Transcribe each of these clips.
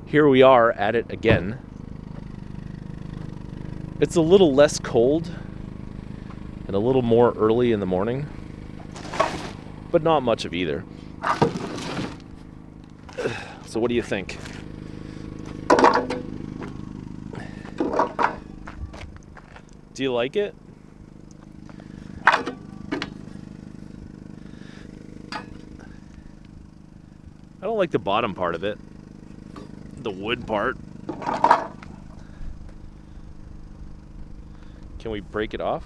here we are at it again. It's a little less cold and a little more early in the morning, but not much of either. So what do you think? Do you like it? I don't like the bottom part of it. The wood part. Can we break it off?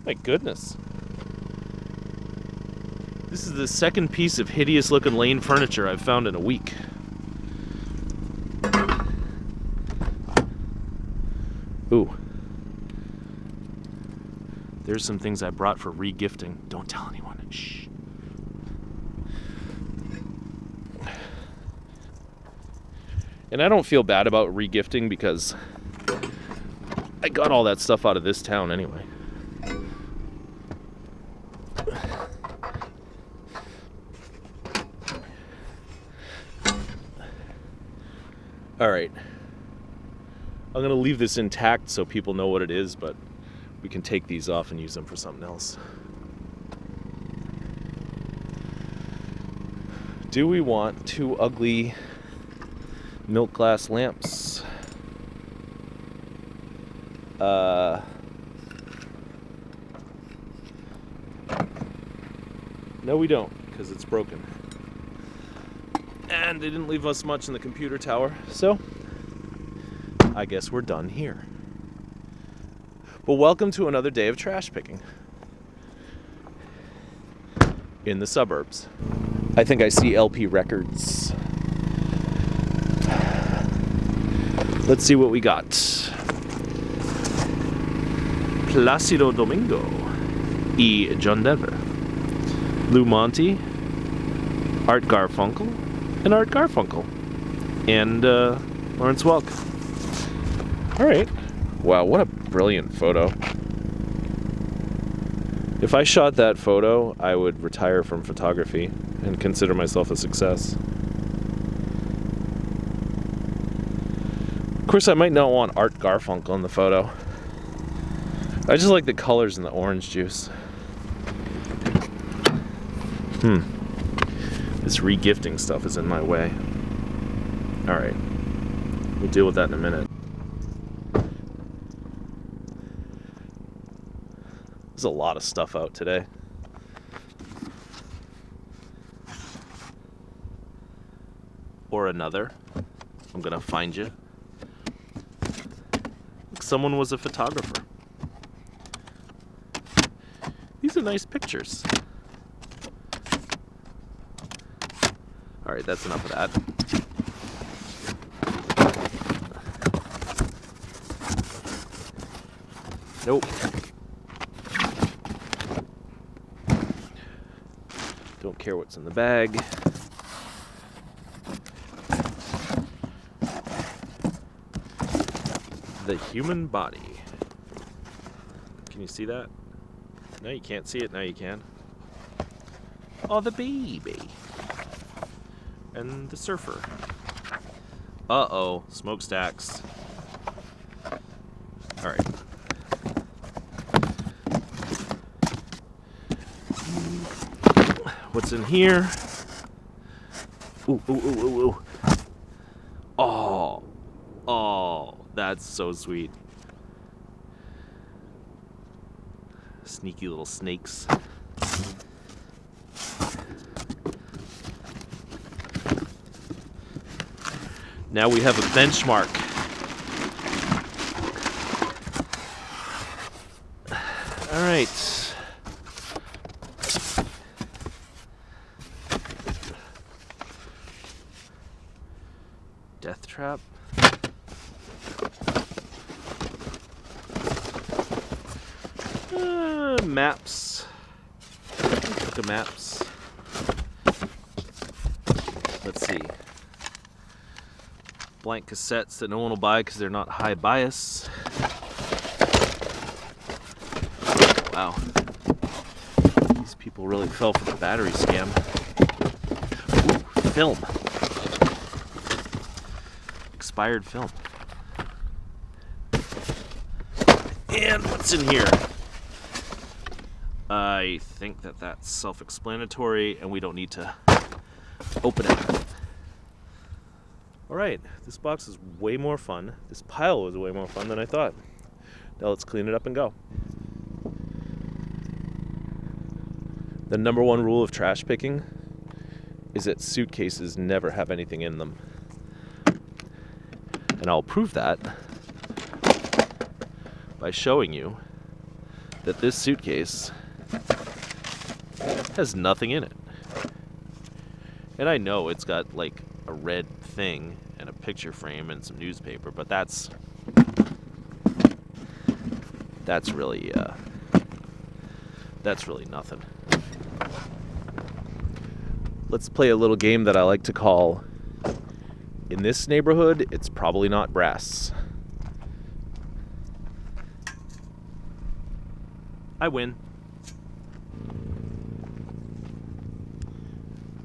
My goodness. This is the second piece of hideous looking Lane furniture I've found in a week. Ooh. There's some things I brought for re-gifting. Don't tell anyone. Shh. And I don't feel bad about re-gifting because I got all that stuff out of this town anyway. All right. I'm going to leave this intact so people know what it is, but we can take these off and use them for something else. Do we want two ugly milk glass lamps? No, we don't, because it's broken. And they didn't leave us much in the computer tower, so I guess we're done here. But welcome to another day of trash picking in the suburbs. I think I see LP Records. Let's see what we got. Placido Domingo y John Denver, Lou Monte, Art Garfunkel, and Art Garfunkel, and Lawrence Welk. All right. Wow, what a brilliant photo. If I shot that photo, I would retire from photography and consider myself a success. Of course, I might not want Art Garfunkel in the photo. I just like the colors in the orange juice. This re-gifting stuff is in my way. All right, we'll deal with that in a minute. There's a lot of stuff out today. Or another. I'm gonna find you. Someone was a photographer. These are nice pictures. All right, that's enough of that. Nope. Don't care what's in the bag. The human body. Can you see that? No, you can't see it. Now you can. Oh, the baby. And the surfer. Uh-oh, smokestacks. All right. What's in here? Ooh, ooh, ooh, ooh, ooh. Oh, oh, that's so sweet. Sneaky little snakes. Now we have a benchmark. All right. Death trap. Maps. Look at maps. Let's see. Blank cassettes that no one will buy because they're not high bias. Wow. These people really fell for the battery scam. film. Expired film. And what's in here? I think that that's self-explanatory and we don't need to open it. Alright, this box is way more fun. This pile was way more fun than I thought. Now let's clean it up and go. The number one rule of trash picking is that suitcases never have anything in them. And I'll prove that by showing you that this suitcase has nothing in it. And I know it's got like a red thing and a picture frame and some newspaper, but that's really nothing. Let's play a little game that I like to call, in this neighborhood, it's probably not brass. I win.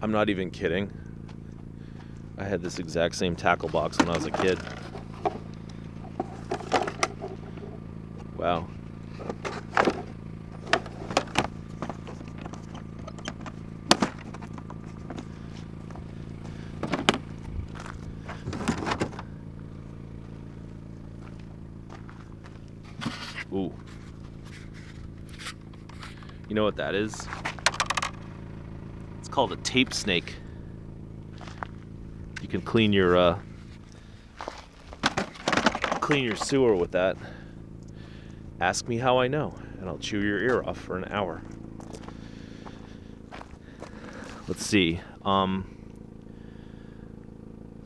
I'm not even kidding. I had this exact same tackle box when I was a kid. Wow. Ooh. You know what that is? It's called a tape snake. You can clean your sewer with that. Ask me how I know, and I'll chew your ear off for an hour. Let's see.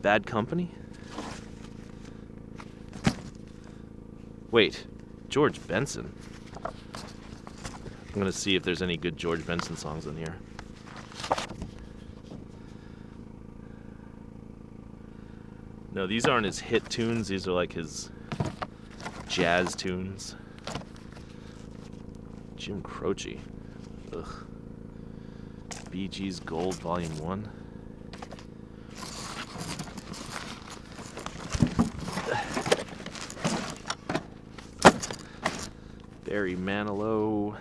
Bad Company? Wait, George Benson. I'm gonna see if there's any good George Benson songs in here. No, these aren't his hit tunes. These are like his jazz tunes. Jim Croce. Ugh. Bee Gees Gold Volume 1. Barry Manilow.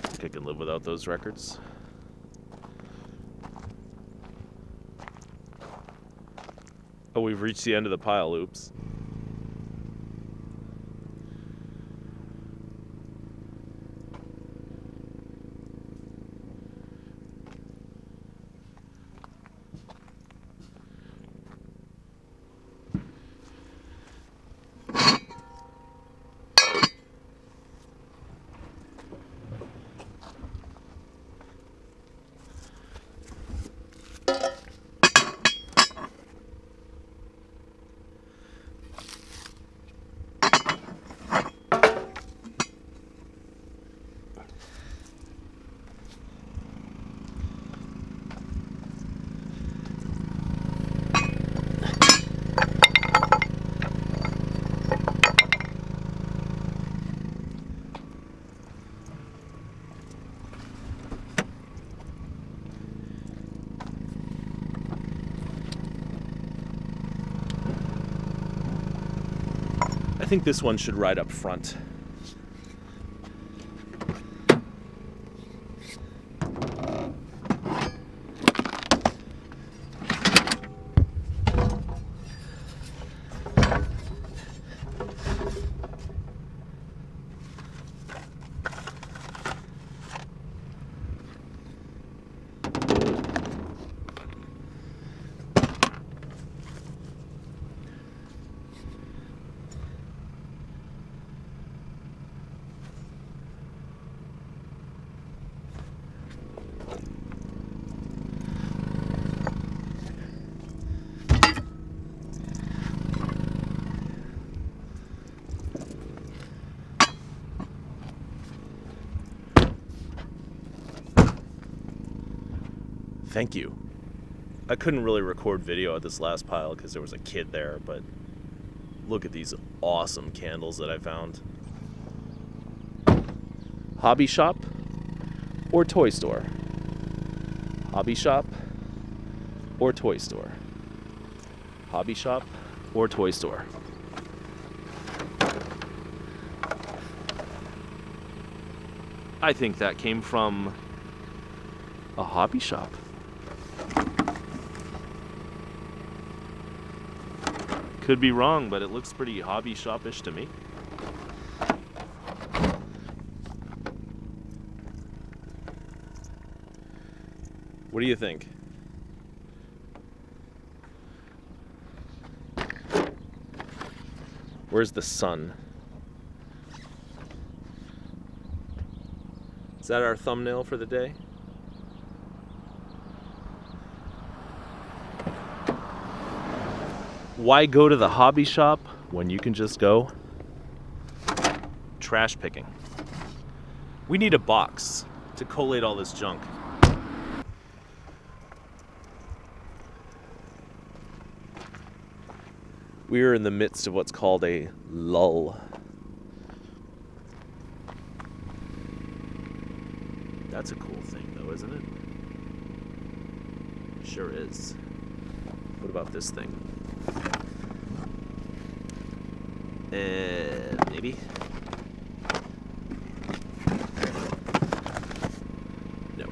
I think I can live without those records. Oh, we've reached the end of the pile, oops. I think this one should ride up front. Thank you. I couldn't really record video at this last pile because there was a kid there, but Look at these awesome candles that I found. Hobby shop or toy store? Hobby shop or toy store? Hobby shop or toy store? I think that came from a hobby shop. Could be wrong, but it looks pretty hobby shop-ish to me. What do you think? Where's the sun? Is that our thumbnail for the day? Why go to the hobby shop when you can just go trash picking? We need a box to collate all this junk. We are in the midst of what's called a lull. That's a cool thing though, isn't it? Sure is. What about this thing? Maybe? No.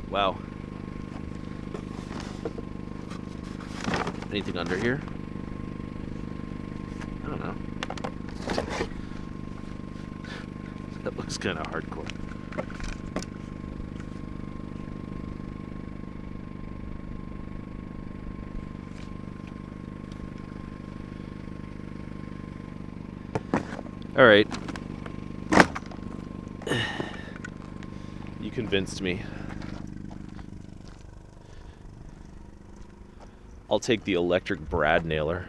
Wow. Anything under here? I don't know. That looks kind of hardcore. All right. You convinced me. I'll take the electric brad nailer.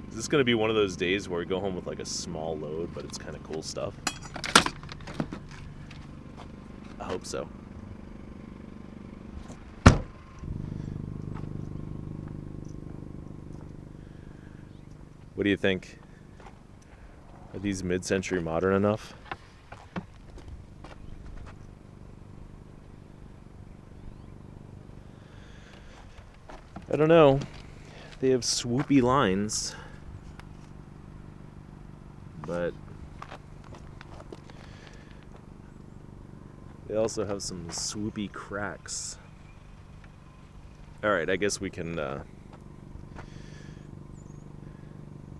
Is this going to be one of those days where we go home with like a small load, but it's kind of cool stuff? I hope so. What do you think? Are these mid-century modern enough? I don't know. They have swoopy lines, but they also have some swoopy cracks. All right, I guess we can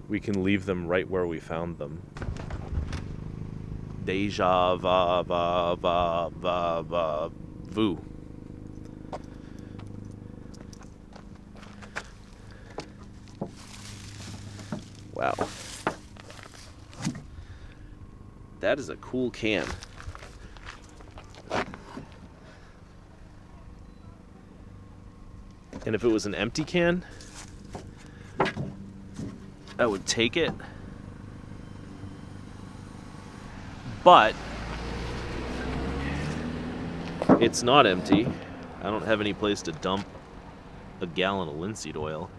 leave them right where we found them. Deja vu. Wow. That is a cool can. And if it was an empty can, I would take it. But it's not empty. I don't have any place to dump a gallon of linseed oil.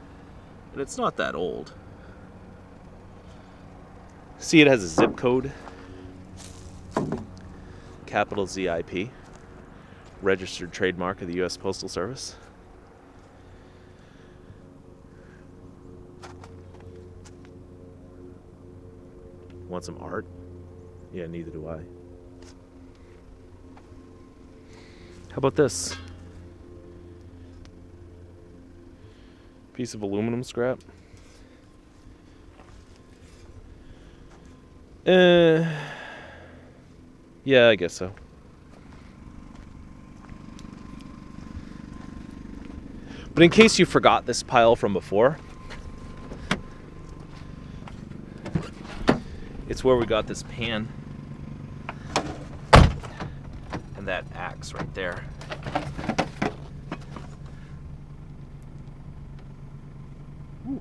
And it's not that old. See, it has a zip code. Capital ZIP. Registered trademark of the U.S. Postal Service. Want some art? Yeah, neither do I. How about this? Piece of aluminum scrap. Yeah, I guess so. But in case you forgot this pile from before, it's where we got this pan and that axe right there. Ooh.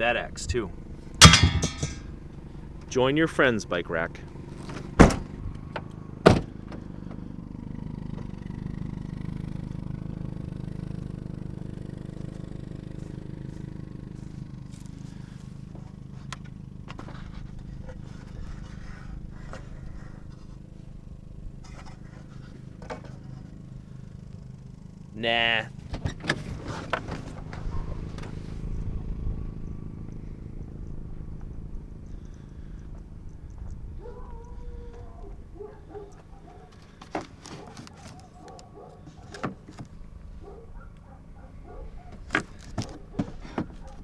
FedEx too. Join your friends, bike rack. Nah.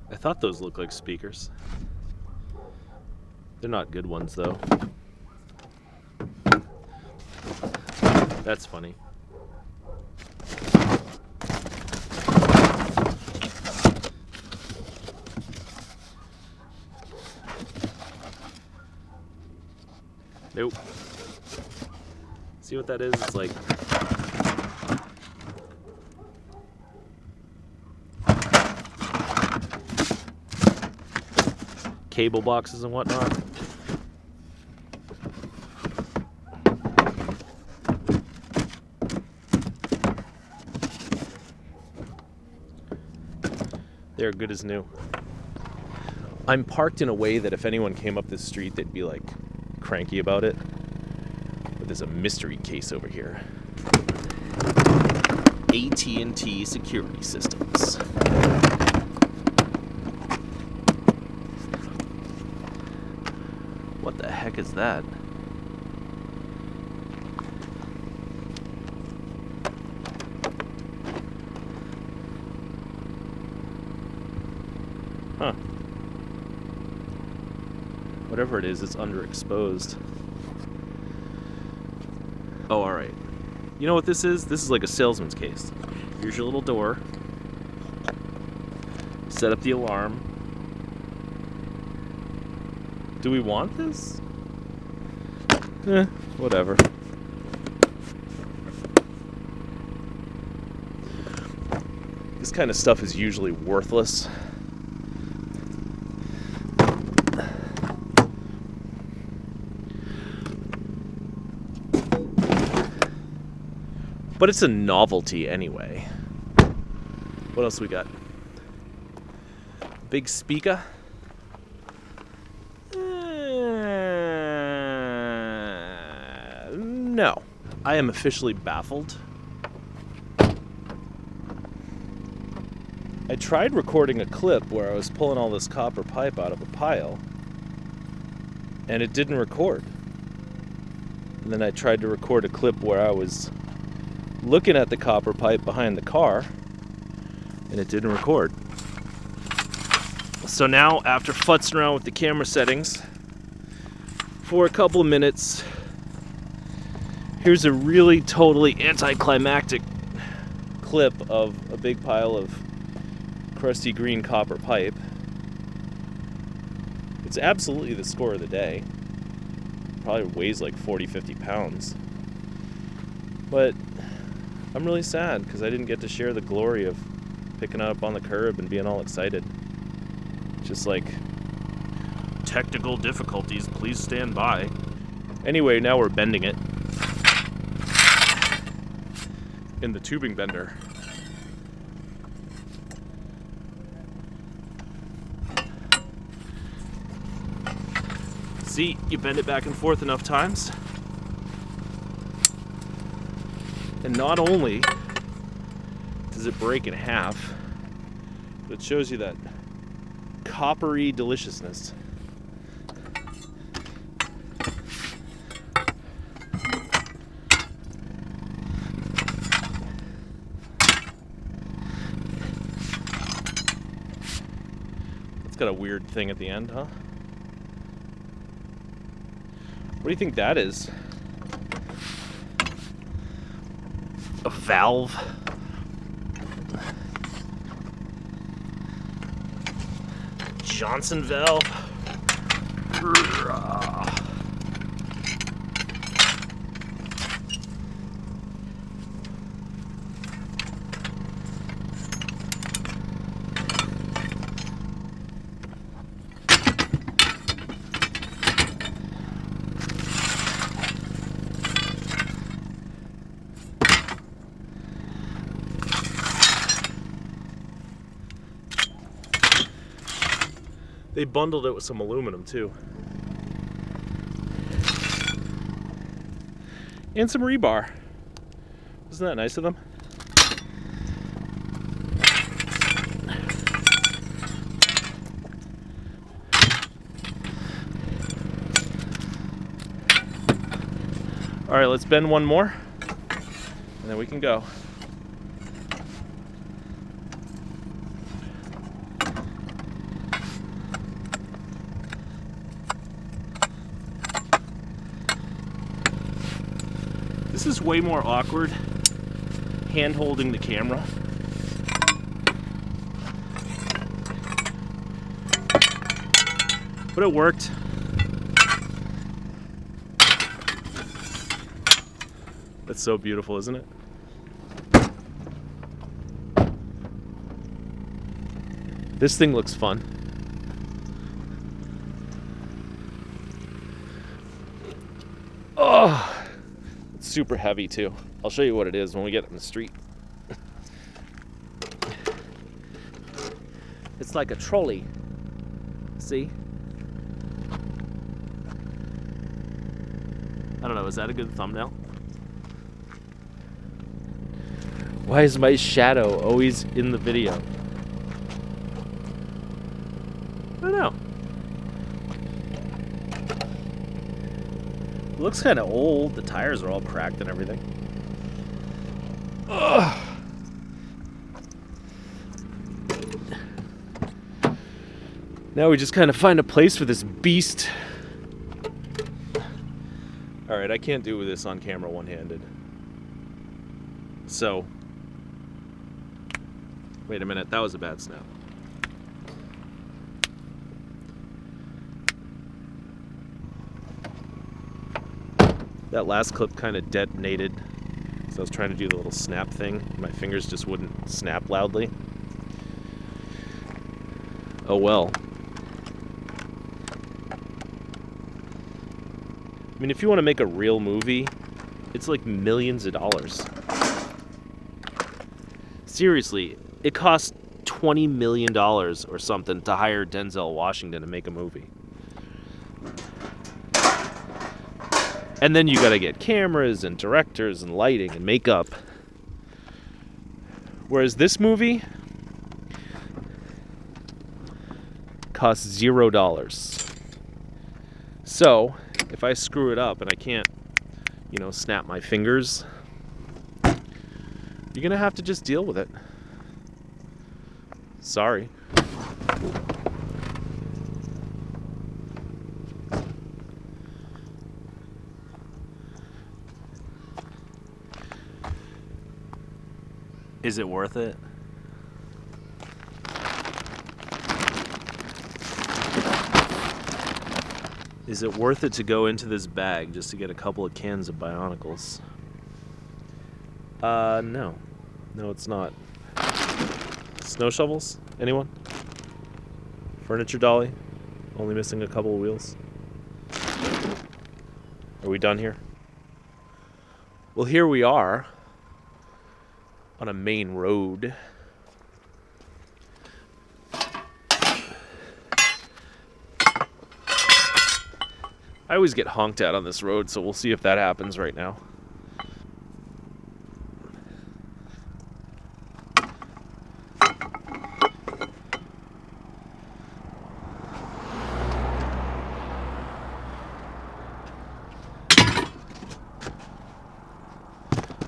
I thought those looked like speakers. They're not good ones though. That's funny. Nope. See what that is? It's like cable boxes and whatnot. They're good as new. I'm parked in a way that if anyone came up this street, they'd be like cranky about it. But there's a mystery case over here. AT&T security systems. What the heck is that? Huh. Whatever it is, it's underexposed. Oh, alright. You know what this is? This is like a salesman's case. Here's your little door. Set up the alarm. Do we want this? Whatever. This kind of stuff is usually worthless. But it's a novelty anyway. What else we got? Big speaker. No. I am officially baffled. I tried recording a clip where I was pulling all this copper pipe out of a pile, and it didn't record. And then I tried to record a clip where I was looking at the copper pipe behind the car, and it didn't record. So now, after futzing around with the camera settings for a couple of minutes, here's a really totally anticlimactic clip of a big pile of crusty green copper pipe. It's absolutely the score of the day. Probably weighs like 40-50 pounds. But I'm really sad because I didn't get to share the glory of picking it up on the curb and being all excited. Just like, technical difficulties, please stand by. Anyway, now we're bending it in the tubing bender. See, you bend it back and forth enough times, and not only does it break in half, but it shows you that coppery deliciousness. It's got a weird thing at the end, huh? What do you think that is? A valve? Johnson valve? They bundled it with some aluminum too. And some rebar. Isn't that nice of them? All right, let's bend one more, and then we can go. This is way more awkward, hand holding the camera. But it worked. That's so beautiful, isn't it? This thing looks fun. Oh, it's super heavy too. I'll show you what it is when we get in the street. It's like a trolley. See? I don't know, is that a good thumbnail? Why is my shadow always in the video? I don't know. It looks kind of old. The tires are all cracked and everything. Ugh. Now we just kind of find a place for this beast. Alright, I can't do this on camera one-handed. So, wait a minute, that was a bad snap. That last clip kind of detonated, so I was trying to do the little snap thing. My fingers just wouldn't snap loudly. Oh well. I mean, if you want to make a real movie, it's like millions of dollars. Seriously, it costs $20 million or something to hire Denzel Washington to make a movie. And then you gotta get cameras and directors and lighting and makeup. Whereas this movie costs $0. So, if I screw it up and I can't, you know, snap my fingers, you're gonna have to just deal with it. Sorry. Is it worth it? Is it worth it to go into this bag just to get a couple of cans of Bionicles? No. No, it's not. Snow shovels? Anyone? Furniture dolly? Only missing a couple of wheels? Are we done here? Well, here we are on a main road. I always get honked at on this road, so we'll see if that happens right now.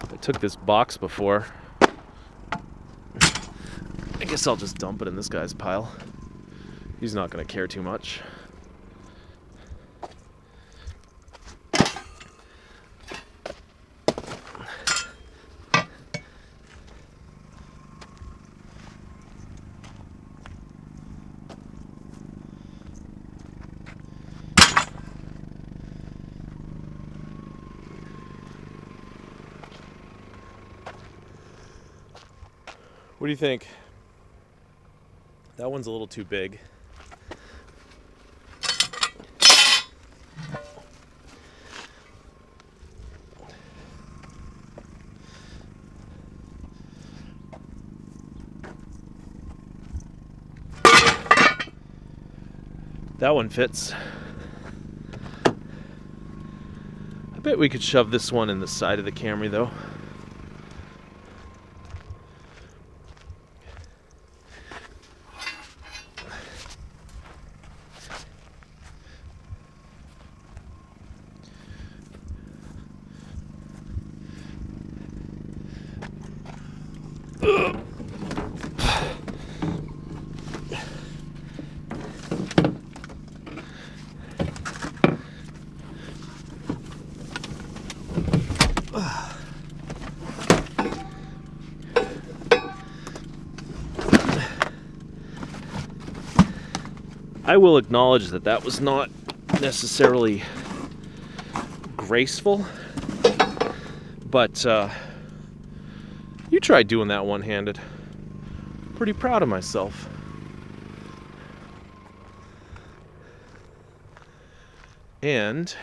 I took this box before. I guess I'll just dump it in this guy's pile. He's not going to care too much. What do you think? That one's a little too big. That one fits. I bet we could shove this one in the side of the Camry though. I will acknowledge that that was not necessarily graceful, but you tried doing that one-handed. Pretty proud of myself. And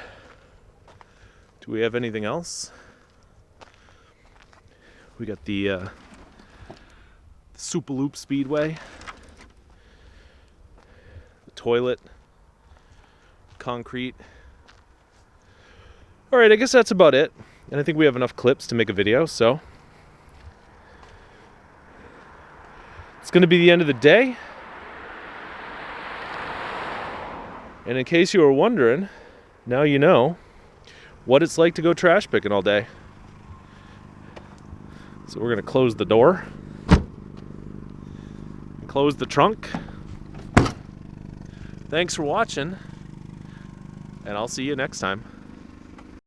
do we have anything else? We got the Supaloop Speedway. Toilet, concrete. All right, I guess that's about it. And I think we have enough clips to make a video, so it's going to be the end of the day. And in case you were wondering, now you know what it's like to go trash picking all day. So we're going to close the door, close the trunk. Thanks for watching, and I'll see you next time.